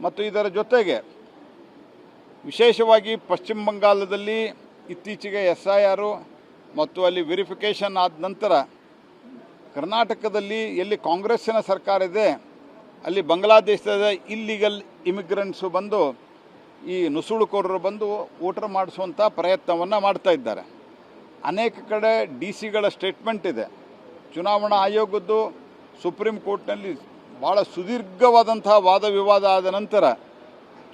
ಮತ್ತು ಇದರ ಜೊತೆಗೆ ವಿಶೇಷವಾಗಿ ಪಶ್ಚಿಮ ಬಂಗಾಳದಲ್ಲಿ ಇತ್ತೀಚೆಗೆ SIR ಮತ್ತು ಅಲ್ಲಿ ವೆರಿಫಿಕೇಷನ್ ಆದ ನಂತರ ಕರ್ನಾಟಕದಲ್ಲಿ ಎಲ್ಲಿ ಕಾಂಗ್ರೆಸ್ಸಿನ ಸರ್ಕಾರ ಇದೆ ಅಲ್ಲಿ ಬಾಂಗ್ಲಾದೇಶದ ಇಲ್ಲಿಗಲ್ ಇಮಿಗ್ರೆಂಟ್ಸು ಬಂದು ಈ ನುಸುಳುಕೋರರು ಬಂದು ವೋಟರ್ ಮಾಡಿಸುವಂಥ ಪ್ರಯತ್ನವನ್ನು ಮಾಡ್ತಾ ಇದ್ದಾರೆ. ಅನೇಕ ಕಡೆ DCಗಳ ಸ್ಟೇಟ್ಮೆಂಟ್ ಇದೆ. ಚುನಾವಣಾ ಆಯೋಗದ್ದು ಸುಪ್ರೀಂ ಕೋರ್ಟ್ನಲ್ಲಿ ಭಾಳ ಸುದೀರ್ಘವಾದಂಥ ವಾದ ವಿವಾದ ಆದ ನಂತರ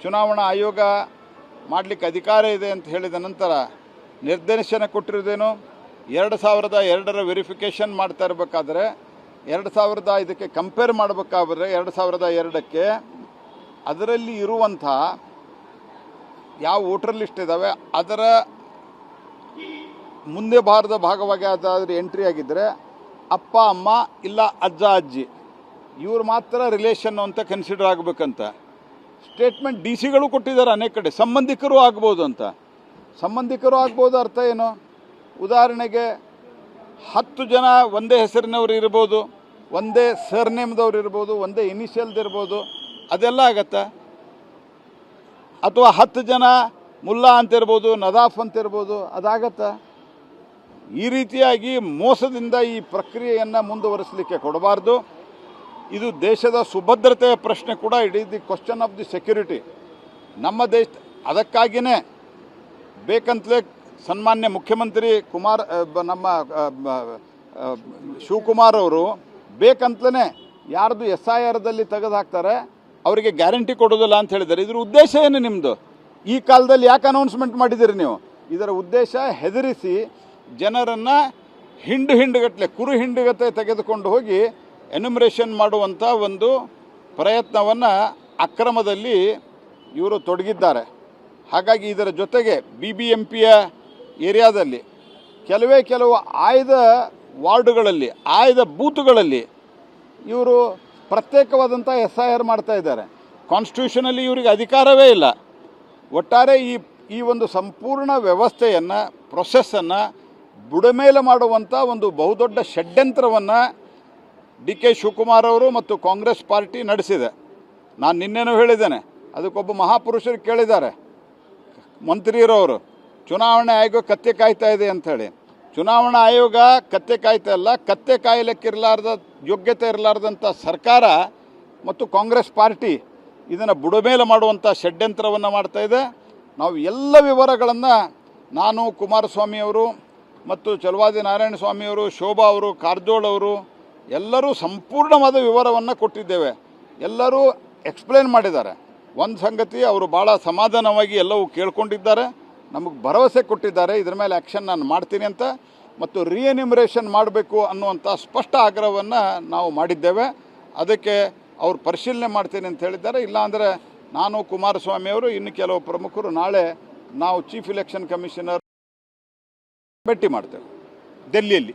ಚುನಾವಣಾ ಆಯೋಗ ಮಾಡಲಿಕ್ಕೆ ಅಧಿಕಾರ ಇದೆ ಅಂತ ಹೇಳಿದ ನಂತರ ನಿರ್ದೇಶನ ಕೊಟ್ಟಿರೋದೇನು 2002ರ ವೆರಿಫಿಕೇಷನ್ ಮಾಡ್ತಾ ಇರಬೇಕಾದ್ರೆ 2000 ಇದಕ್ಕೆ ಕಂಪೇರ್ ಮಾಡಬೇಕಾದ್ರೆ 2002ಕ್ಕೆ ಅದರಲ್ಲಿ ಇರುವಂಥ ಯಾವ ವೋಟರ್ ಲಿಸ್ಟ್ ಇದ್ದಾವೆ ಅದರ ಮುಂದೆ ಬಾರದ ಭಾಗವಾಗಿ ಅದಾದರೆ ಎಂಟ್ರಿ ಆಗಿದ್ದರೆ ಅಪ್ಪ ಅಮ್ಮ ಇಲ್ಲ ಅಜ್ಜ ಅಜ್ಜಿ ಇವರು ಮಾತ್ರ ರಿಲೇಷನ್ ಅಂತ ಕನ್ಸಿಡರ್ ಆಗಬೇಕಂತ ಸ್ಟೇಟ್ಮೆಂಟ್ DCಗಳು ಕೊಟ್ಟಿದ್ದಾರೆ. ಅನೇಕ ಕಡೆ ಸಂಬಂಧಿಕರು ಆಗ್ಬೋದು ಅಂತ. ಸಂಬಂಧಿಕರು ಆಗ್ಬೋದು ಅರ್ಥ ಏನು? ಉದಾಹರಣೆಗೆ 10 ಜನ ಒಂದೇ ಹೆಸರಿನವ್ರು ಇರ್ಬೋದು, ಒಂದೇ ಸರ್ನೇಮ್ದವ್ರು ಇರ್ಬೋದು, ಒಂದೇ ಇನಿಷಿಯಲ್ದಿರ್ಬೋದು, ಅದೆಲ್ಲ ಆಗತ್ತಾ? ಅಥವಾ 10 ಜನ ಮುಲ್ಲಾ ಅಂತಿರ್ಬೋದು, ನದಾಫ್ ಅಂತಿರ್ಬೋದು, ಅದಾಗತ್ತಾ? ಈ ರೀತಿಯಾಗಿ ಮೋಸದಿಂದ ಈ ಪ್ರಕ್ರಿಯೆಯನ್ನು ಮುಂದುವರಿಸಲಿಕ್ಕೆ ಕೊಡಬಾರ್ದು. ಇದು ದೇಶದ ಸುಭದ್ರತೆಯ ಪ್ರಶ್ನೆ ಕೂಡ. It is the question of the security. ನಮ್ಮ ದೇಶ ಅದಕ್ಕಾಗಿಯೇ ಬೇಕಂತಲೇ ಸನ್ಮಾನ್ಯ ಮುಖ್ಯಮಂತ್ರಿ ನಮ್ಮ ಶಿವಕುಮಾರ್ ಅವರು ಬೇಕಂತಲೇ ಯಾರ್ದು SIRದಲ್ಲಿ ತೆಗೆದು ಹಾಕ್ತಾರೆ ಅವರಿಗೆ ಗ್ಯಾರಂಟಿ ಕೊಡೋದಿಲ್ಲ ಅಂತ ಹೇಳಿದ್ದಾರೆ. ಇದ್ರ ಉದ್ದೇಶ ಏನು ನಿಮ್ಮದು? ಈ ಕಾಲದಲ್ಲಿ ಯಾಕೆ ಅನೌನ್ಸ್ಮೆಂಟ್ ಮಾಡಿದ್ದೀರಿ ನೀವು? ಇದರ ಉದ್ದೇಶ ಹೆದರಿಸಿ ಜನರನ್ನು ಹಿಂಡುಗಟ್ಟಲೆ ಕುರು ಹಿಂಡುಗತೆ ತೆಗೆದುಕೊಂಡು ಹೋಗಿ ಎನ್ಯುಮರೇಷನ್ ಮಾಡುವಂಥ ಒಂದು ಪ್ರಯತ್ನವನ್ನು ಅಕ್ರಮದಲ್ಲಿ ಇವರು ತೊಡಗಿದ್ದಾರೆ. ಹಾಗಾಗಿ ಇದರ ಜೊತೆಗೆ BBMPಯ ಏರಿಯಾದಲ್ಲಿ ಕೆಲವು ಆಯ್ದ ವಾರ್ಡುಗಳಲ್ಲಿ ಆಯ್ದ ಬೂತುಗಳಲ್ಲಿ ಇವರು ಪ್ರತ್ಯೇಕವಾದಂಥ SIR ಮಾಡ್ತಾ ಇದ್ದಾರೆ. ಕಾನ್ಸ್ಟಿಟ್ಯೂಷನಲ್ಲಿ ಇವರಿಗೆ ಅಧಿಕಾರವೇ ಇಲ್ಲ. ಒಟ್ಟಾರೆ ಈ ಒಂದು ಸಂಪೂರ್ಣ ವ್ಯವಸ್ಥೆಯನ್ನು ಪ್ರೊಸೆಸ್ಸನ್ನು ಬುಡಮೇಲೆ ಮಾಡುವಂಥ ಒಂದು ಬಹುದೊಡ್ಡ ಷಡ್ಯಂತ್ರವನ್ನು DK ಶಿವಕುಮಾರ್ ಅವರು ಮತ್ತು ಕಾಂಗ್ರೆಸ್ ಪಾರ್ಟಿ ನಡೆಸಿದೆ. ನಾನು ನಿನ್ನೆನೂ ಹೇಳಿದ್ದೇನೆ, ಅದಕ್ಕೊಬ್ಬ ಮಹಾಪುರುಷರು ಕೇಳಿದ್ದಾರೆ ಮಂತ್ರಿಯರವರು, ಚುನಾವಣಾ ಆಯೋಗ ಕತ್ತೆ ಕಾಯ್ತಾ ಇದೆ ಅಂಥೇಳಿ. ಚುನಾವಣಾ ಆಯೋಗ ಕತ್ತೆ ಕಾಯ್ತಾ ಇಲ್ಲ, ಕತ್ತೆ ಕಾಯಲಿಕ್ಕಿರಲಾರ್ದ ಯೋಗ್ಯತೆ ಇರಲಾರ್ದಂಥ ಸರ್ಕಾರ ಮತ್ತು ಕಾಂಗ್ರೆಸ್ ಪಾರ್ಟಿ ಇದನ್ನು ಬುಡಮೇಲೆ ಮಾಡುವಂಥ ಷಡ್ಯಂತ್ರವನ್ನು ಮಾಡ್ತಾ ಇದೆ. ನಾವು ಎಲ್ಲ ವಿವರಗಳನ್ನು ನಾನು, ಕುಮಾರಸ್ವಾಮಿಯವರು ಮತ್ತು ಚಲವಾದಿ ನಾರಾಯಣ ಸ್ವಾಮಿಯವರು, ಶೋಭಾ ಅವರು, ಕಾರಜೋಳ ಅವರು ಎಲ್ಲರೂ ಸಂಪೂರ್ಣವಾದ ವಿವರವನ್ನು ಕೊಟ್ಟಿದ್ದೇವೆ. ಎಲ್ಲರೂ ಎಕ್ಸ್ಪ್ಲೇನ್ ಮಾಡಿದ್ದಾರೆ. ಒಂದು ಸಂಗತಿ, ಅವರು ಭಾಳ ಸಮಾಧಾನವಾಗಿ ಎಲ್ಲವೂ ಕೇಳ್ಕೊಂಡಿದ್ದಾರೆ, ನಮಗೆ ಭರವಸೆ ಕೊಟ್ಟಿದ್ದಾರೆ ಇದರ ಮೇಲೆ ಆ್ಯಕ್ಷನ್ ನಾನು ಮಾಡ್ತೀನಿ ಅಂತ, ಮತ್ತು ರೀಎನ್ಯುಮರೇಷನ್ ಮಾಡಬೇಕು ಅನ್ನುವಂಥ ಸ್ಪಷ್ಟ ಆಗ್ರಹವನ್ನು ನಾವು ಮಾಡಿದ್ದೇವೆ. ಅದಕ್ಕೆ ಅವರು ಪರಿಶೀಲನೆ ಮಾಡ್ತೀನಿ ಅಂತ ಹೇಳಿದ್ದಾರೆ. ಇಲ್ಲಾಂದರೆ ನಾನು, ಕುಮಾರಸ್ವಾಮಿಯವರು, ಇನ್ನು ಕೆಲವು ಪ್ರಮುಖರು ನಾಳೆ ನಾವು ಚೀಫ್ ಎಲೆಕ್ಷನ್ ಕಮಿಷನರ್ ಭೇಟಿ ಮಾಡ್ತೇವೆ ಡೆಲ್ಲಿಯಲ್ಲಿ.